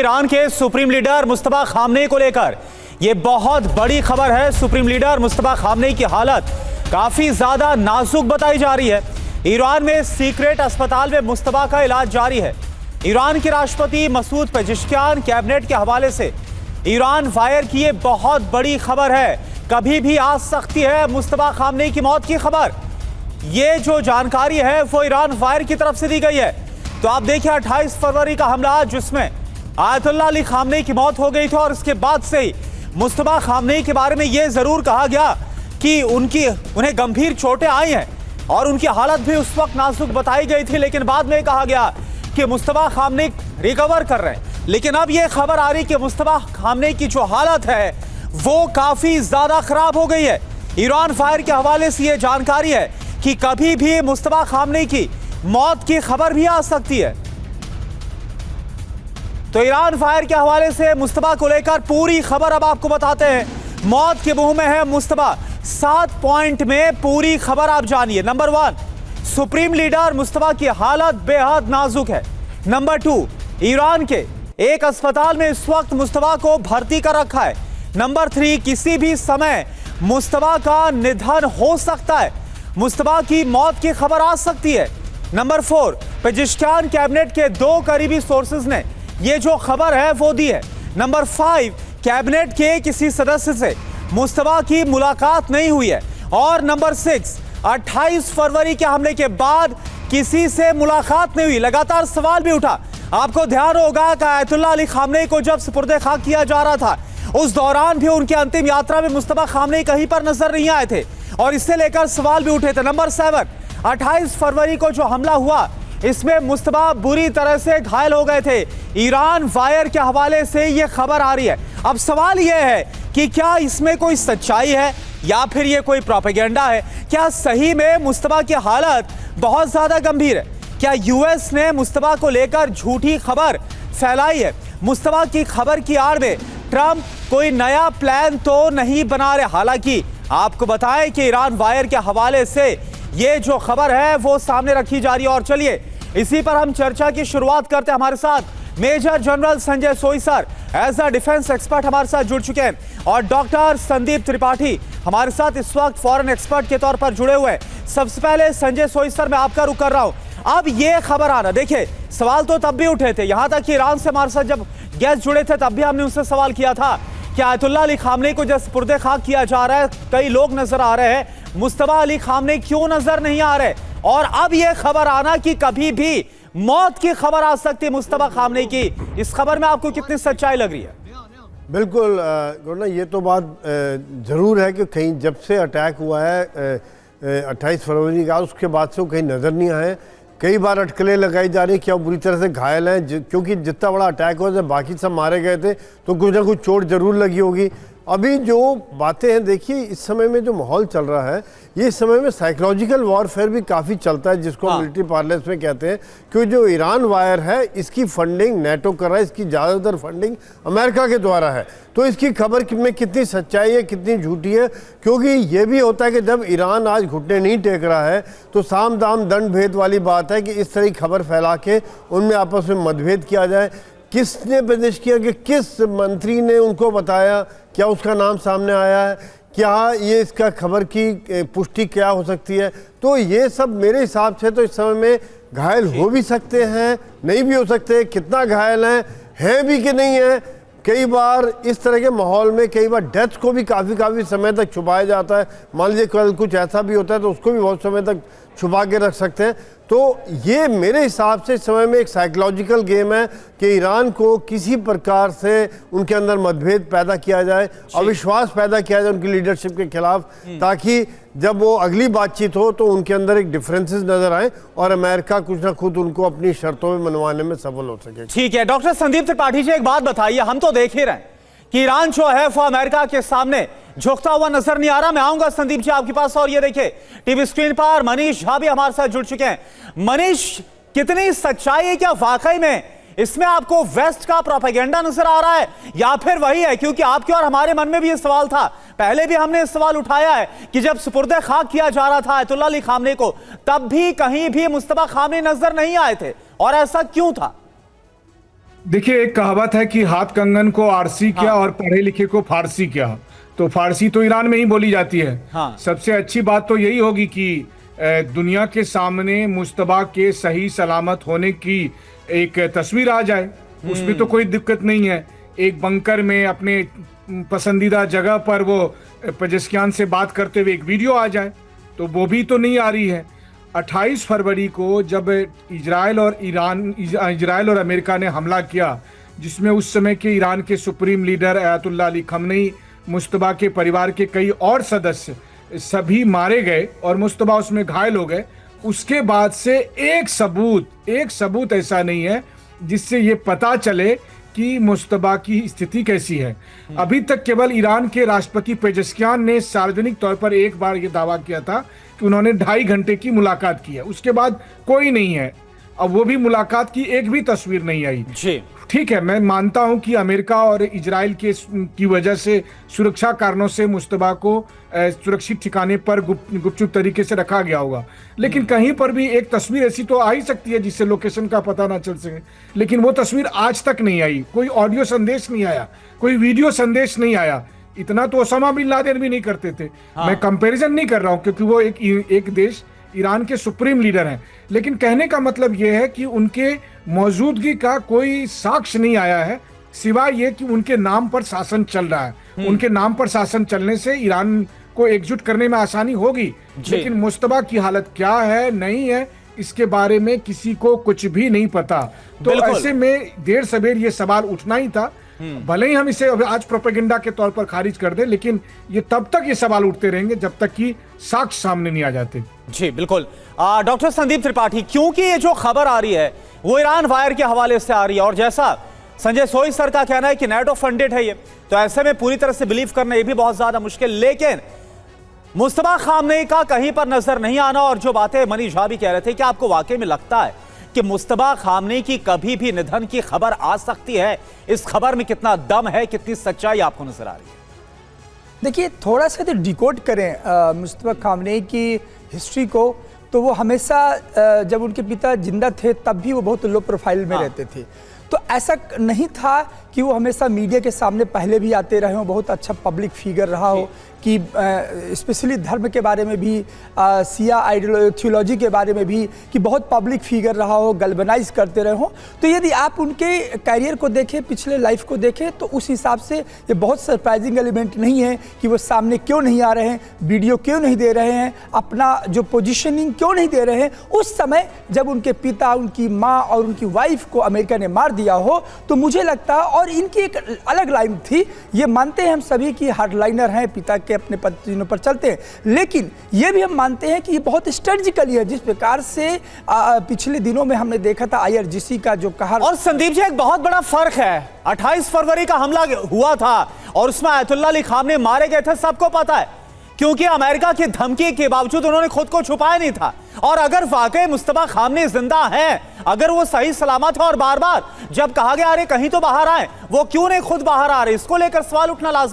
Iran के supreme leader Mustafa Khamenei को लेकर यह बहुत बड़ी खबर है। सुप्रीम लीडर मुस्तफा खामनेई की हालत काफी ज्यादा नाजुक बताई जा रही है। ईरान में सीक्रेट अस्पताल में मुस्तफा का इलाज जारी है। ईरान के राष्ट्रपति मसूद पेजिश्कियान कैबिनेट के हवाले से ईरान वायर की यह बहुत बड़ी खबर है। कभी भी आ सकती है मुस्तफा खामनेई की मौत की खबर। ये जो जानकारी है वो ईरान वायर की तरफ से दी गई है। तो आप देखिए 28 फरवरी का हमला जिसमें आयतुल्लाह अली खामनेई की मौत हो गई थी और इसके बाद से ही मुस्तफा खामनेई के बारे में यह जरूर कहा गया कि उन्हें गंभीर चोटें आई हैं और उनकी हालत भी उस वक्त नाजुक बताई गई थी, लेकिन बाद में कहा गया कि मुस्तफा खामनेई रिकवर कर रहे हैं। लेकिन अब यह खबर आ रही कि मुस्तफा खामनेई की जो हालत है वो काफी ज्यादा खराब हो गई है। ईरान फायर के हवाले से यह जानकारी है कि कभी भी मुस्तफा खामनेई की मौत की खबर भी आ सकती है। तो ईरान फायर के हवाले से मुस्तफा को लेकर पूरी खबर अब आपको बताते हैं। मौत के मुंह में है मुस्तफा। 7 पॉइंट में पूरी खबर आप जानिए। नंबर 1, सुप्रीम लीडर मुस्तफा की हालत बेहद नाजुक है। नंबर 2, ईरान के एक अस्पताल में इस वक्त मुस्तफा को भर्ती कर रखा है। नंबर 3, किसी भी समय मुस्तफा का निधन हो सकता है, मुस्तफा की मौत की खबर आ सकती है। नंबर 4, पेजिश्कियान कैबिनेट के 2 करीबी सोर्सेज ने यह जो खबर है वो दी है। नंबर 5, कैबिनेट के किसी सदस्य से मुस्तफा की मुलाकात नहीं हुई है। और नंबर 6, 28 फरवरी के हमले के बाद किसी से मुलाकात नहीं हुई। लगातार सवाल भी उठा। आपको ध्यान होगा कि आयतुल्लाह अली खामनेई को जब सुपुर्दे खाक किया जा रहा था उस दौरान भी उनकी अंतिम यात्रा में मुस्तफा खामनेई कहीं पर नजर नहीं आए थे और इससे लेकर सवाल भी उठे थे। नंबर 7, 28 फरवरी को जो हमला हुआ इसमें मुस्तफा बुरी तरह से घायल हो गए थे। ईरान वायर के हवाले से यह खबर आ रही है। अब सवाल यह है कि क्या इसमें कोई सच्चाई है या फिर यह कोई प्रोपेगेंडा है? क्या सही में मुस्तफा की हालत बहुत ज्यादा गंभीर है? क्या यूएस ने मुस्तफा को लेकर झूठी खबर फैलाई है? मुस्तफा की खबर की आड़ में ट्रंप कोई नया प्लान तो नहीं बना रहे? हालांकि आपको बताएं कि ईरान वायर के हवाले से ये जो खबर है वो सामने रखी जा रही है। और चलिए इसी पर हम चर्चा की शुरुआत करते हैं। हमारे साथ major general Sanjay Soi sir as a defence expert हमारे साथ जुड़ चुके हैं और डॉक्टर संदीप त्रिपाठी हमारे साथ इस वक्त फॉरेन एक्सपर्ट के तौर पर जुड़े हुए हैं। सबसे पहले संजय सोई सर मैं आपका रुख कर रहा हूं। अब ये खबर आना, देखिए सवाल तो तब भी उठे थे, यहां तक कि ईरान से हमारे साथ जब गेस्ट जुड़े थे तब भी हमने उनसे सवाल किया था कि आयतुल्लाह अली खामनेई को जब सुपुर्दे खाक किया जा रहा है, कई लोग नजर आ रहे हैं, मुस्तफा अली खामनेई क्यों नजर नहीं आ रहे? और अब यह खबर आना कि कभी भी मौत की खबर आ सकती है मुस्तफा खामनेई की, इस खबर में आपको कितनी सच्चाई लग रही है? बिल्कुल गुरना, ये तो बात ज़रूर है कि कहीं जब से अटैक हुआ है 28 फरवरी का, उसके बाद से वो कहीं नज़र नहीं आए। कई बार अटकलें लगाई जा रही क्या वो बुरी तरह से घायल हैं, क्योंकि जितना बड़ा अटैक हुआ जब बाकी सब मारे गए थे तो कुछ ना कुछ चोट ज़रूर लगी होगी। अभी जो बातें हैं, देखिए इस समय में जो माहौल चल रहा है, ये इस समय में साइकोलॉजिकल वॉरफेयर भी काफ़ी चलता है, जिसको मिलिट्री पार्लेंस में कहते हैं। क्योंकि जो ईरान वायर है इसकी फंडिंग नेटो कर रहा है, इसकी ज़्यादातर फंडिंग अमेरिका के द्वारा है। तो इसकी खबर में कितनी सच्चाई है कितनी झूठी है, क्योंकि ये भी होता है कि जब ईरान आज घुटने नहीं टेक रहा है तो साम दाम दंड भेद वाली बात है कि इस तरह की खबर फैला के उनमें आपस में मतभेद किया जाए। किसने पेश किया कि किस मंत्री ने उनको बताया, क्या उसका नाम सामने आया है, क्या ये इसका खबर की पुष्टि क्या हो सकती है? तो ये सब मेरे हिसाब से तो इस समय में घायल हो भी सकते हैं, नहीं भी हो सकते। कितना घायल हैं भी कि नहीं है? कई बार इस तरह के माहौल में कई बार डेथ को भी काफ़ी समय तक छुपाया जाता है। मान लीजिए कल कुछ ऐसा भी होता है तो उसको भी बहुत समय तक छुपा के रख सकते हैं। तो ये मेरे हिसाब से इस समय में एक साइकोलॉजिकल गेम है कि ईरान को किसी प्रकार से उनके अंदर मतभेद पैदा किया जाए, अविश्वास पैदा किया जाए उनकी लीडरशिप के खिलाफ, ताकि जब वो अगली बातचीत हो तो उनके अंदर एक डिफरेंसेस नजर आए और अमेरिका कुछ ना खुद उनको अपनी शर्तों में मनवाने में सफल हो सके। ठीक है डॉक्टर संदीप त्रिपाठी जी, एक बात बताइए, हम तो देख ही रहे हैं कि ईरान जो है वो अमेरिका के सामने झुकता हुआ नजर नहीं आ रहा। मैं आऊंगा संदीप जी आपके पास। और ये देखिए टीवी स्क्रीन पर मनीष झा भी हमारे साथ जुड़ चुके हैं। मनीष, कितनी सच्चाई है? क्या वाकई में इसमें आपको वेस्ट का प्रोपेगेंडा नजर आ रहा है या फिर वही है? क्योंकि आपके और हमारे मन में भी ये सवाल था, पहले भी हमने सवाल उठाया है कि जब सुपुर्दे खाक किया जा रहा था आयतुल्लाह अली खामनेई को, तब भी कहीं भी मुस्तफा खामनेई नजर नहीं आए थे, और ऐसा क्यों था? देखिए, एक कहावत है कि हाथ कंगन को आरसी क्या और पढ़े लिखे को फारसी क्या। तो फारसी तो ईरान में ही बोली जाती है। हाँ। सबसे अच्छी बात तो यही होगी कि दुनिया के सामने मुश्तबा के सही सलामत होने की एक तस्वीर आ जाए। उसमें तो कोई दिक्कत नहीं है। एक बंकर में अपने पसंदीदा जगह पर वो पेजेस्कियान से बात करते हुए एक वीडियो आ जाए, तो वो भी तो नहीं आ रही है। 28 फरवरी को जब इजराइल और अमेरिका ने हमला किया, जिसमें उस समय के ईरान के supreme leader Ayatollah Ali Khamenei, Mushtaba के परिवार के कई और सदस्य सभी मारे गए और मुश्तबा उसमें घायल हो गए, उसके बाद से एक सबूत ऐसा नहीं है जिससे ये पता चले कि मुश्तबा की स्थिति कैसी है। अभी तक केवल ईरान के राष्ट्रपति पेजेस्कियान ने सार्वजनिक तौर पर एक बार ये दावा किया था कि उन्होंने 2.5 घंटे की मुलाकात की है, उसके बाद कोई नहीं है। अब वो भी मुलाकात की एक भी तस्वीर नहीं आई। जी ठीक है, मैं मानता हूं कि अमेरिका और इजराइल की वजह से सुरक्षा कारणों से मुश्तबा को सुरक्षित ठिकाने पर गुपचुप तरीके से रखा गया होगा, लेकिन कहीं पर भी एक तस्वीर ऐसी तो आ ही सकती है जिससे लोकेशन का पता ना चल सके। लेकिन वो तस्वीर आज तक नहीं आई, कोई ऑडियो संदेश नहीं आया, कोई वीडियो संदेश नहीं आया। इतना तो ओसामा बिन लादेन भी नहीं करते थे। मैं कंपैरिजन नहीं कर रहा हूं क्योंकि वो एक देश ईरान के सुप्रीम लीडर हैं, लेकिन कहने का मतलब यह है कि उनके मौजूदगी का कोई साक्ष्य नहीं आया है, सिवाय ये कि उनके नाम पर शासन चल रहा है। उनके नाम पर शासन चलने से ईरान को एकजुट करने में आसानी होगी, लेकिन मुश्तबा की हालत क्या है नहीं है इसके बारे में किसी को कुछ भी नहीं पता। तो ऐसे में देर सवेर ये सवाल उठना ही था। भले ही हम इसे आज प्रोपेगेंडा के तौर पर खारिज कर दें, लेकिन ये तब तक ये सवाल उठते रहेंगे जब तक कि साक्ष्य सामने नहीं आ जाते। जी बिल्कुल। डॉक्टर संदीप त्रिपाठी, क्योंकि ये जो खबर आ रही है वो ईरान वायर के हवाले से आ रही है और जैसा संजय सोई सर का कहना है कि नेटो फंडेड है ये, तो ऐसे में पूरी तरह से बिलीव करना ये भी बहुत ज्यादा मुश्किल। लेकिन मुश्तबा खामनेई का कहीं पर नजर नहीं आना, और जो बातें मनीष झा भी कह रहे थे कि आपको वाकई में लगता है कि मुश्तबा खामनेई की कभी भी निधन की खबर आ सकती है, इस खबर में कितना दम है, कितनी सच्चाई आपको नजर आ रही है? देखिए, थोड़ा सा तो डिकोड करें मुश्तबा खामनेई की हिस्ट्री को, तो वो हमेशा जब उनके पिता जिंदा थे तब भी वो बहुत लो प्रोफाइल में रहते थे। तो ऐसा नहीं था कि वो हमेशा मीडिया के सामने पहले भी आते रहे हो, बहुत अच्छा पब्लिक फिगर रहा हो, कि स्पेशली धर्म के बारे में भी, सिया आइडियोलॉजी के बारे में भी, कि बहुत पब्लिक फिगर रहा हो, गल्वनाइज करते रहे हो। तो यदि आप उनके कैरियर को देखें, पिछले लाइफ को देखें, तो उस हिसाब से ये बहुत सरप्राइजिंग एलिमेंट नहीं है कि वो सामने क्यों नहीं आ रहे हैं, वीडियो क्यों नहीं दे रहे हैं, अपना जो पोजिशनिंग क्यों नहीं दे रहे हैं। उस समय जब उनके पिता, उनकी माँ और उनकी वाइफ को अमेरिका ने मार दिया हो, तो मुझे लगता है, और इनकी एक अलग लाइन थी, ये मानते हैं हम सभी कि हार्डलाइनर हैं, पिता के अपने पत्तियों पर चलते हैं, लेकिन ये भी हम मानते हैं कि ये बहुत स्ट्रेटजिकली है, जिस प्रकार से पिछले दिनों में हमने देखा था IRGC का जो कहा। और संदीप जी, एक बहुत बड़ा फर्क है, 28 फरवरी का हमला हुआ था और उसमें अयातुल्लाह अली खामनेई मारे गए थे, सबको पता है, क्योंकि अमेरिका की धमकी के बावजूद उन्होंने खुद को छुपाया नहीं था। और अगर वाकई मुश्तबा खामनेई जिंदा है, अगर वो सही सलामत है, और बार बार जब कहा गया अरे कहीं तो बाहर आए, वो क्यों नहीं खुद बाहर आ रहे, इसको लेकर सवाल उठना लाजमी